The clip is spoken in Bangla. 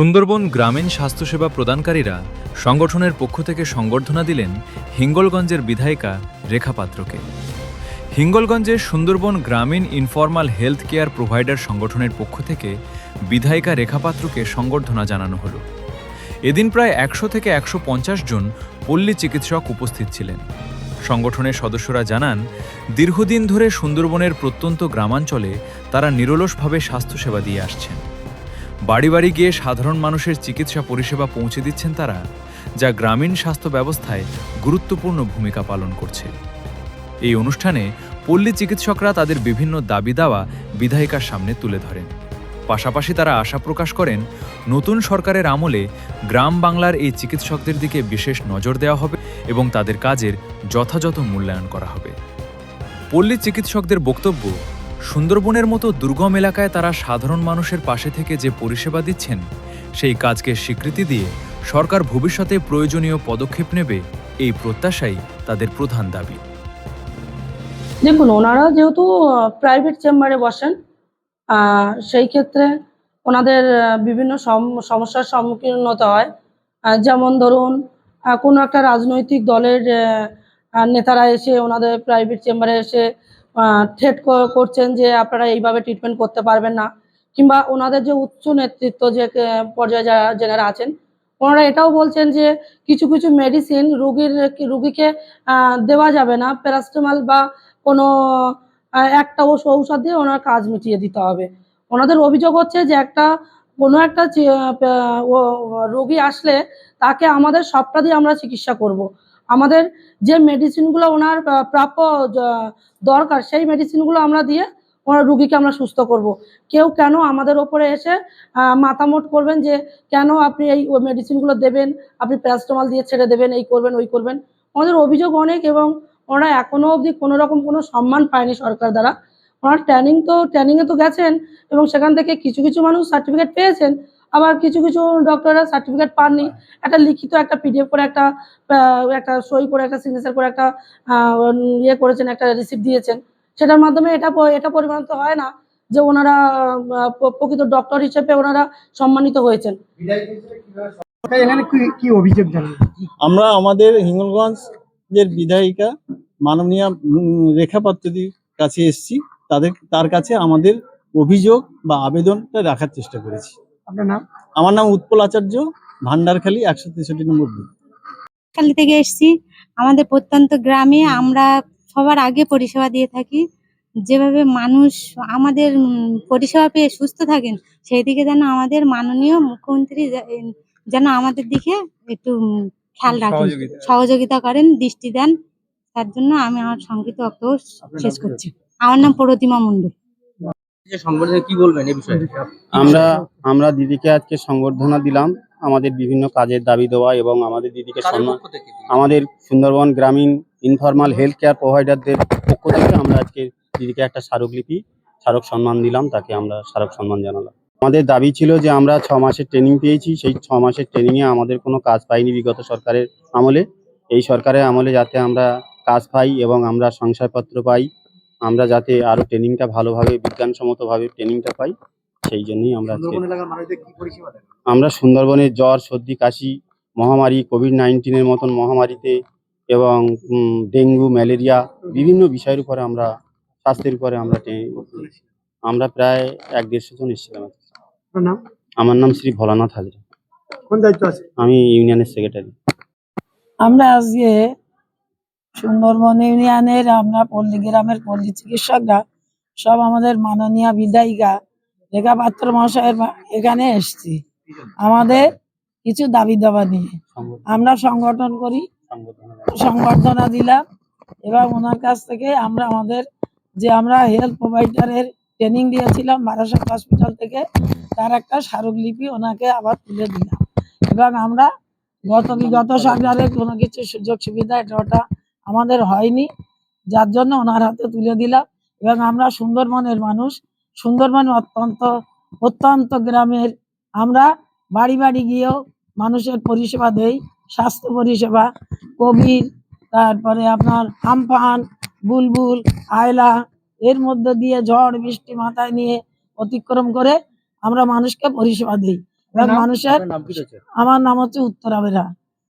সুন্দরবন গ্রামীণ স্বাস্থ্যসেবা প্রদানকারীরা সংগঠনের পক্ষ থেকে সংবর্ধনা দিলেন হিঙ্গলগঞ্জের বিধায়িকা রেখা পাত্রকে। হিঙ্গলগঞ্জের সুন্দরবন গ্রামীণ ইনফরমাল হেলথ কেয়ার প্রোভাইডার সংগঠনের পক্ষ থেকে বিধায়িকা রেখা পাত্রকে সংবর্ধনা জানানো হলো। এদিন প্রায় ১০০ থেকে ১৫০ জন পল্লী চিকিৎসক উপস্থিত ছিলেন। সংগঠনের সদস্যরা জানান, দীর্ঘদিন ধরে সুন্দরবনের প্রত্যন্ত গ্রামাঞ্চলে তারা নিরলসভাবে স্বাস্থ্যসেবা দিয়ে আসছেন। বাড়ি বাড়ি গিয়ে সাধারণ মানুষের চিকিৎসা পরিষেবা পৌঁছে দিচ্ছেন তারা, যা গ্রামীণ স্বাস্থ্য ব্যবস্থায় গুরুত্বপূর্ণ ভূমিকা পালন করছে। এই অনুষ্ঠানে পল্লী চিকিৎসকরা তাদের বিভিন্ন দাবি দাওয়া বিধায়িকার সামনে তুলে ধরেন। পাশাপাশি তারা আশা প্রকাশ করেন, নতুন সরকারের আমলে গ্রাম বাংলার এই চিকিৎসকদের দিকে বিশেষ নজর দেওয়া হবে এবং তাদের কাজের যথাযথ মূল্যায়ন করা হবে। পল্লী চিকিৎসকদের বক্তব্য, সুন্দরবনের মতো দুর্গম এলাকায় তারা সাধারণ মানুষের পাশে থেকে যে পরিষেবা দিচ্ছেন, সেই কাজকে স্বীকৃতি দিয়ে সরকার ভবিষ্যতে প্রয়োজনীয় পদক্ষেপ নেবে, এই প্রত্যাশাই তাদের প্রধান দাবি। দেখুন, ওনারা যেহেতু প্রাইভেট চেম্বারে বসেন, সেই ক্ষেত্রে ওনাদের বিভিন্ন সমস্যার সম্মুখীন হতে হয়। যেমন ধরুন, কোনো একটা রাজনৈতিক দলের নেতারা এসে ওনাদের প্রাইভেট চেম্বারে এসে থ্রেট করছেন যে আপনারা এইভাবে ট্রিটমেন্ট করতে পারবেন না, কিংবা ওনাদের যে উচ্চ নেতৃত্ব যে পর্যায়ে যেনারা আছেন, ওনারা এটাও বলছেন যে কিছু কিছু মেডিসিন রুগীকে দেওয়া যাবে না, প্যারাসিটামল বা কোনো একটা ঔষধ দিয়ে ওনার কাজ মিটিয়ে দিতে হবে। ওনাদের অভিযোগ হচ্ছে যে কোনো একটা রোগী আসলে তাকে আমাদের সবটা দিয়ে আমরা চিকিৎসা করব। আমাদের যে মেডিসিনগুলো ওনার প্রাপ্য দরকার, সেই মেডিসিনগুলো আমরা দিয়ে ওনার রুগীকে আমরা সুস্থ করব। কেউ কেন আমাদের ওপরে এসে মাথামোট করবেন যে কেন আপনি এই মেডিসিনগুলো দেবেন, আপনি প্যারাসিটামল দিয়ে ছেড়ে দেবেন, এই করবেন ওই করবেন। আমাদের অভিযোগ অনেক, এবং ওনারা এখনো অবধি কোনো রকম কোনো সম্মান পায়নি সরকার দ্বারা। ওনারা ট্রেনিংয়ে তো গেছেন, এবং সেখান থেকে কিছু কিছু মানুষ সার্টিফিকেট পেয়েছেন, আবার কিছু কিছু ডক্টররা সার্টিফিকেট পাননি। একটা লিখিত একটা পিডিএফ করে একটা সই করে একটা সিগনেচার করে একটা ইয়ে করেছেন, একটা রিসিপ্ট দিয়েছেন। সেটার মাধ্যমে এটা পরিমাণিত হয় না যে ওনারা প্রকৃত ডক্টর হিসেবে ওনারা সম্মানিত হয়েছেন। আমরা আমাদের হিঙ্গলগঞ্জের বিধায়িকা মাননীয়া রেখা পাত্রদির কাছে এসেছি, তার কাছে আমাদের অভিযোগ বা আবেদনটা রাখার চেষ্টা করেছি। আপনার নাম? আমার নাম উৎপল আচার্য, ভান্ডারখালী ১৬৩ নম্বর বুথ খালি থেকে এসেছি। আমাদের প্রত্যন্ত গ্রামে আমরা সবার আগে পরিষেবা দিয়ে থাকি। যেভাবে মানুষ আমাদের পরিষেবা পেয়ে সুস্থ থাকেন, সেই দিকে যেন আমাদের মাননীয় মুখ্যমন্ত্রী যেন আমাদের দিকে একটু খেয়াল রাখেন, সহযোগিতা করেন, দৃষ্টি দেন। তার জন্য আমি আমার সংক্ষিপ্ত বক্তব্য শেষ করছি। আমার নাম প্রতিমা মণ্ডল। কি বলবেন এই বিষয়ে? আমরা দিদিকে আজকে সংবর্ধনা দিলাম আমাদের বিভিন্ন কাজের দাবি দেওয়া, এবং আমাদের দিদিকে সম্মান, আমাদের সুন্দরবন গ্রামীণ ইনফরমাল হেলথ কেয়ার প্রোভাইডারদের পক্ষ থেকে আমরা আজকে দিদিকে একটা স্মারক সম্মান দিলাম, তাকে আমরা স্মারক সম্মান জানালাম। আমাদের দাবি ছিল যে আমরা 6 মাসের ট্রেনিং পেয়েছি, সেই 6 মাসের ট্রেনিংয়ে আমাদের কোনো কাজ পাইনি বিগত সরকারের আমলে। এই সরকারের আমলে যাতে আমরা কাজ পাই এবং আমরা শংসাপত্র পাই, আমরা যাতে আরো ট্রেনিংটা ভালোভাবে বিজ্ঞানসম্মতভাবে ট্রেনিংটা পাই, সেই জন্যই আমরা সুন্দরবনের জ্বর, সর্দি, কাশি মহামারী, কোভিড-19-এর মতন মহামারীতে, এবং ডেঙ্গু, ম্যালেরিয়া বিভিন্ন বিষয়ের উপরে আমরা স্বাস্থ্যের উপরে আমরা প্রায় ১-১৫০ জন এসেছিলাম। আমার নাম শ্রী ভোলানাথ হাজরা। কোন দায়িত্ব আছে? আমি ইউনিয়নের সেক্রেটারি। আমরা আজকে সুন্দরবন ইউনিয়নের গ্রামের পল্লী চিকিৎসকরা সব আমাদের মাননীয় বিধায়িকা রেখা পাত্র মহাশয়ের এখানে এসেছি আমাদের কিছু দাবি দাবা নিয়ে। আমরা সংগঠন করি, সংবর্ধনা দিলাম, এবং ওনার কাছ থেকে আমরা হেলথ প্রোভাইডারের ট্রেনিং দিয়েছিলাম বারাসাত হসপিটাল থেকে, তার একটা স্মারকলিপি ওনাকে আবার তুলে দিলাম। এবং আমরা বিগত সরকারের কোনো কিছু সুযোগ সুবিধা এটা আমাদের হয়নি, যার জন্য ওনার হাতে তুলে দিলাম। এবং আমরা সুন্দরবনের মানুষ, সুন্দরবন অত্যন্ত গ্রামের, আমরা বাড়ি বাড়ি গিয়েও মানুষের পরিষেবা দেই, স্বাস্থ্য পরিষেবা, কোভিড, তারপরে আপনার আমফান, বুলবুল, আয়লা, এর মধ্যে দিয়ে ঝড় বৃষ্টি মাথায় নিয়ে অতিক্রম করে আমরা মানুষকে পরিষেবা দিই। মানুষের নাম কি রয়েছে? আমার নাম হচ্ছে উত্তরা বেরা।